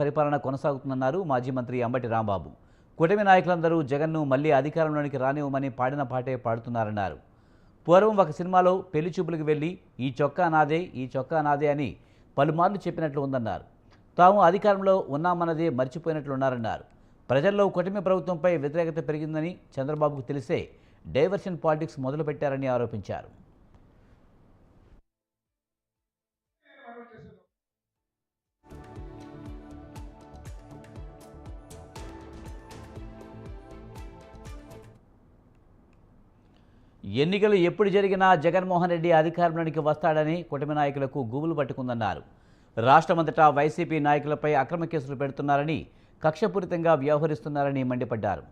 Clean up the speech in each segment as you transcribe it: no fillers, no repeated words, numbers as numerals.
పరిపాలన కొనసాగుతుందన్నారు మాజీ మంత్రి అంబటి రాంబాబు. కూటమి నాయకులందరూ జగన్ను మళ్లీ అధికారంలోనికి రానివ్వమని పాడిన పాటే పాడుతున్నారన్నారు. పూర్వం ఒక సినిమాలో పెళ్లి చూపులకు వెళ్లి ఈ చొక్కా నాదే, ఈ చొక్కా నాదే అని పలుమార్లు చెప్పినట్లు ఉందన్నారు. తాము అధికారంలో ఉన్నామన్నదే మర్చిపోయినట్లున్నారన్నారు. ప్రజల్లో కూటమి ప్రభుత్వంపై వ్యతిరేకత పెరిగిందని చంద్రబాబుకు తెలిసే డైవర్షన్ పాలిటిక్స్ మొదలుపెట్టారని ఆరోపించారు. ఎన్నికలు ఎప్పుడు జరిగినా జగన్మోహన్ రెడ్డి అధికారంలోనికి వస్తాడని కూటమి నాయకులకు గుబులు పట్టుకుందన్నారు. రాష్ట్రమంతటా వైసీపీ నాయకులపై అక్రమ కేసులు పెడుతున్నారని, కక్షపూరితంగా వ్యవహరిస్తున్నారని మండిపడ్డారు.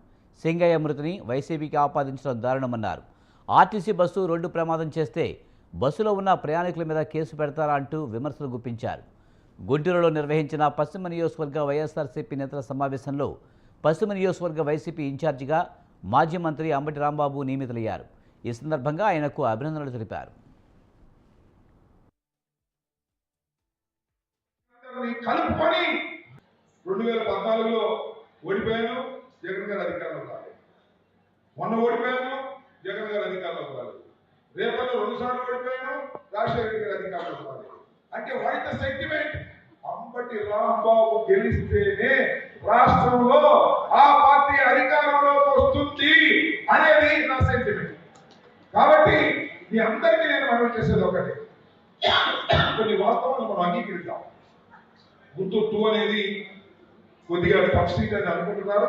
సింగయ్య మృతిని వైసీపీకి ఆపాదించడం దారుణమన్నారు. ఆర్టీసీ బస్సు రోడ్డు ప్రమాదం చేస్తే బస్సులో ఉన్న ప్రయాణికుల మీద కేసు పెడతారా అంటూ విమర్శలు గుప్పించారు. గుంటూరులో నిర్వహించిన పశ్చిమ నియోజకవర్గ వైఎస్ఆర్సీపీ నేతల సమావేశంలో పశ్చిమ నియోజకవర్గ వైసీపీ ఇన్ఛార్జిగా మాజీ మంత్రి అంబటి రాంబాబు నియమితులయ్యారు. ఈ సందర్భంగా ఆయనకు అభినందనలు తెలిపారు. కలుపుకొని 2014లో ఓడిపోయాను, జగన్ గారు అధికారంలో రాలేదు. మొన్న ఓడిపోయాను, జగన్ గారు అధికారంలో రాలేదు. రేపట్లో 2 సార్లు ఓడిపోయాను, రాజశేఖర రెడ్డి గారు అధికారంలో రాలేదు. అంటే what is the sentiment? Ambati Rambabu గెలిస్తేనే రాష్ట్రంలో ఆ పార్టీ అధికారంలోకి వస్తుంది అనేది నా సెంటిమెంట్. కాబట్టి మీ అందరికీ నేను మనవి చేసేది ఒకటి, కొన్ని వాస్తవాలు మనం అంగీకరిద్దాం. గుంటూరు 2 అనేది కొద్దిగా టఫ్ సీట్ అని అనుకుంటున్నారు.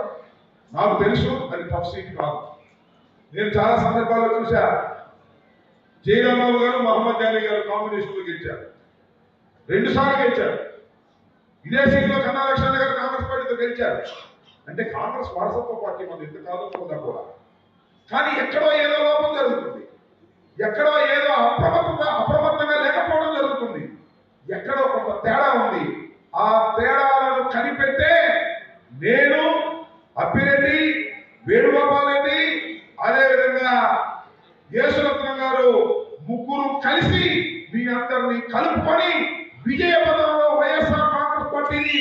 నాకు తెలుసు అది టఫ్ సీట్ కాదు. నేను చాలా సందర్భాల్లో చూసా. జయరాంబాబు గారు, మహమ్మద్ జానీ గారు కాంబినేషన్లో గెలిచారు, 2 సార్లు గెలిచారు. ఇదే సీట్లో కన్నా లక్ష్మణ గారు కాంగ్రెస్ పార్టీతో గెలిచారు. అంటే కాంగ్రెస్ వారసత్వ పార్టీ మనం ఎంత కాదనుకున్నా కూడా, కానీ ఎక్కడో ఏదో లోపం జరుగుతుంది, ఎక్కడో ఏదో అప్రమత్తంగా లేకపోవడం జరుగుతుంది, ఎక్కడో కొంత తేడా ఉంది. ఆ తేడాలను కనిపెట్టే నేను, అప్పిరెడ్డి, వేణుగోపాల్ రెడ్డి, అదేవిధంగా యేసురత్నం గారు ముగ్గురు కలిసి మీ అందరినీ కలుపుకొని విజయ పదంలో వైఎస్ఆర్ కాంగ్రెస్ పార్టీని